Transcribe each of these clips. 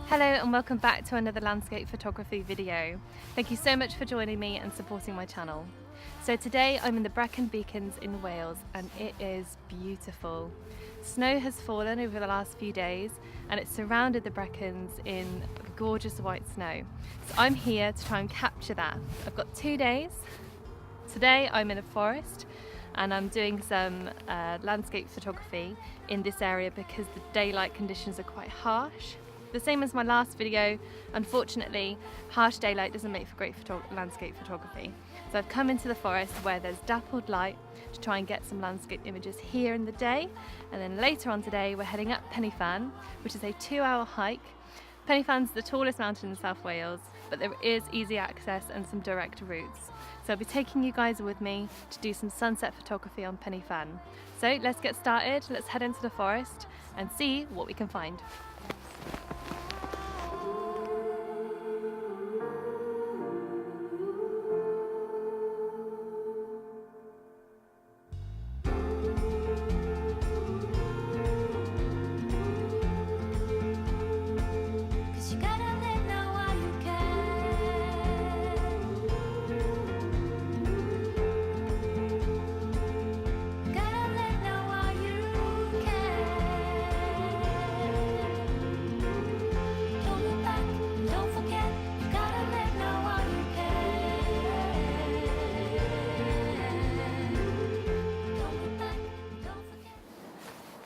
Hello and welcome back to another landscape photography video. Thank you so much for joining me and supporting my channel. So today I'm in the Brecon Beacons in Wales and it is beautiful. Snow has fallen over the last few days and it's surrounded the Brecons in gorgeous white snow. So I'm here to try and capture that. I've got 2 days. Today I'm in a forest and I'm doing some landscape photography in this area because the daylight conditions are quite harsh. The same as my last video, unfortunately, harsh daylight doesn't make for great landscape photography. So I've come into the forest where there's dappled light to try and get some landscape images here in the day. And then later on today, we're heading up Fan, which is a 2-hour hike. Fan's the tallest mountain in South Wales, but there is easy access and some direct routes. So I'll be taking you guys with me to do some sunset photography on Fan. So let's get started, let's head into the forest and see what we can find.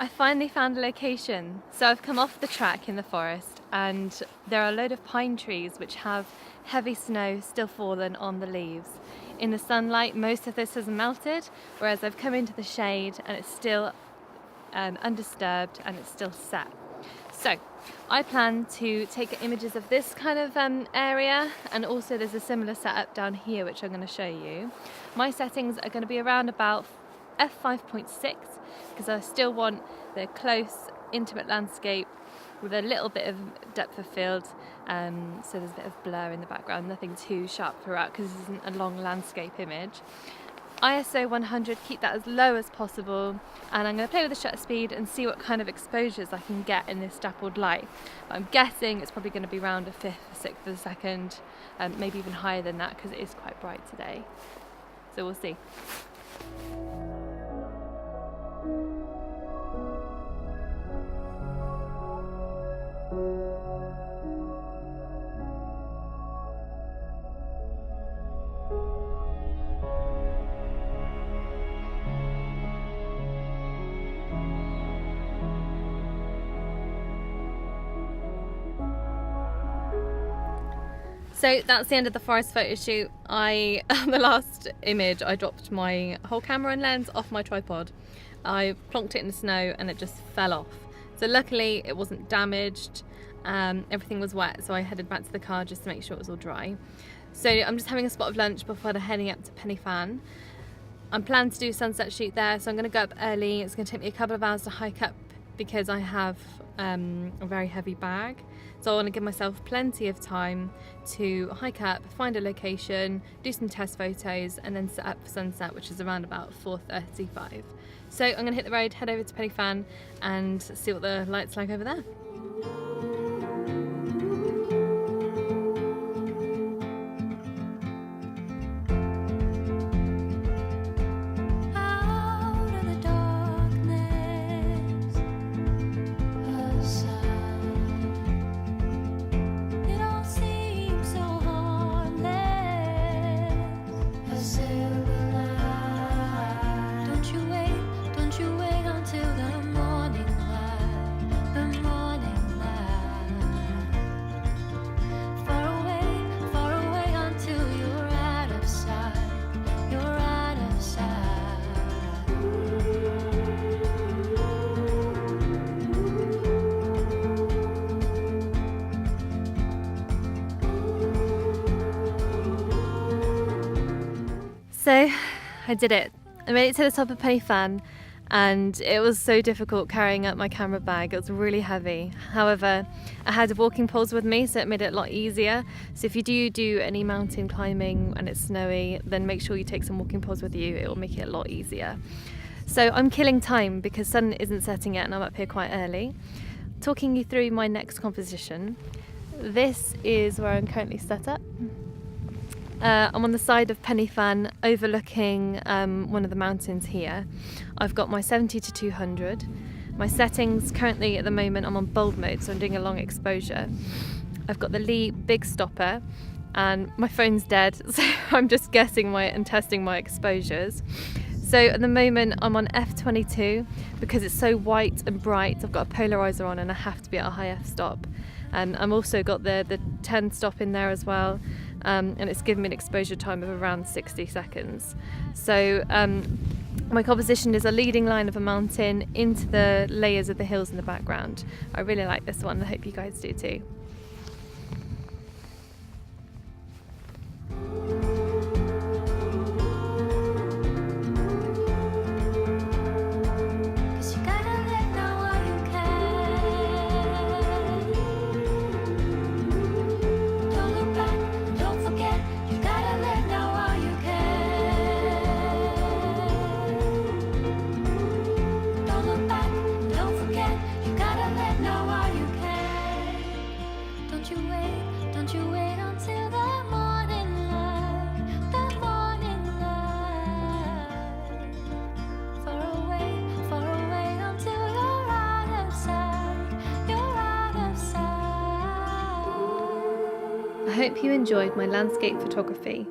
I finally found a location. So I've come off the track in the forest and there are a load of pine trees which have heavy snow still fallen on the leaves. In the sunlight, most of this has melted, whereas I've come into the shade and it's still undisturbed and it's still set. So I plan to take images of this kind of area, and also there's a similar setup down here which I'm going to show you. My settings are going to be around about f5.6 because I still want the close, intimate landscape with a little bit of depth of field, so there's a bit of blur in the background, nothing too sharp throughout because this isn't a long landscape image. ISO 100, keep that as low as possible, and I'm going to play with the shutter speed and see what kind of exposures I can get in this dappled light. But I'm guessing it's probably going to be around a fifth, a sixth of a second, maybe even higher than that because it is quite bright today. So we'll see. So that's the end of the forest photo shoot. On the last image, I dropped my whole camera and lens off my tripod. I plonked it in the snow and it just fell off. So luckily it wasn't damaged, everything was wet, so I headed back to the car just to make sure it was all dry. So I'm just having a spot of lunch before heading up to Fan. I'm planning to do a sunset shoot there, so I'm going to go up early. It's going to take me a couple of hours to hike up because I have a very heavy bag. So I want to give myself plenty of time to hike up, find a location, do some test photos and then set up for sunset, which is around about 4:35. So I'm going to hit the road, head over to Fan and see what the light's like over there. So I did it. I made it to the top of Fan and it was so difficult carrying up my camera bag. It was really heavy. However, I had walking poles with me, so it made it a lot easier. So if you do any mountain climbing and it's snowy, then make sure you take some walking poles with you. It will make it a lot easier. So I'm killing time because sun isn't setting yet and I'm up here quite early. Talking you through my next composition. this is where I'm currently set up. I'm on the side of Penny-Fan overlooking one of the mountains here. I've got my 70 to 200. My settings currently at the moment I'm on bold mode, so I'm doing a long exposure. I've got the Lee big stopper and my phone's dead, so I'm just guessing and testing my exposures. So at the moment I'm on f22 because it's so white and bright. I've got a polarizer on and I have to be at a high f-stop. And I've also got the 10 stop in there as well, and it's given me an exposure time of around 60 seconds. So my composition is a leading line of a mountain into the layers of the hills in the background. I really like this one, I hope you guys do too. I hope you enjoyed my landscape photography.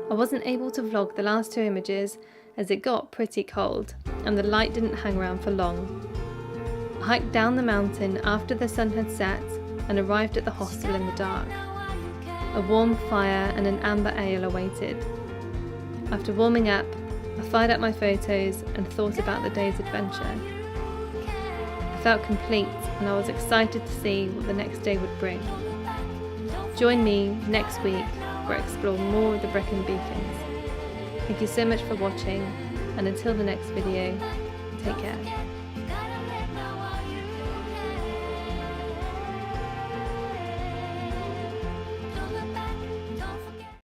I wasn't able to vlog the last 2 images as it got pretty cold and the light didn't hang around for long. I hiked down the mountain after the sun had set and arrived at the hostel in the dark. A warm fire and an amber ale awaited. After warming up, I fired up my photos and thought about the day's adventure. I felt complete and I was excited to see what the next day would bring. Join me next week where I explore more of the Brecon beacons. Thank you so much for watching, and until the next video, take care.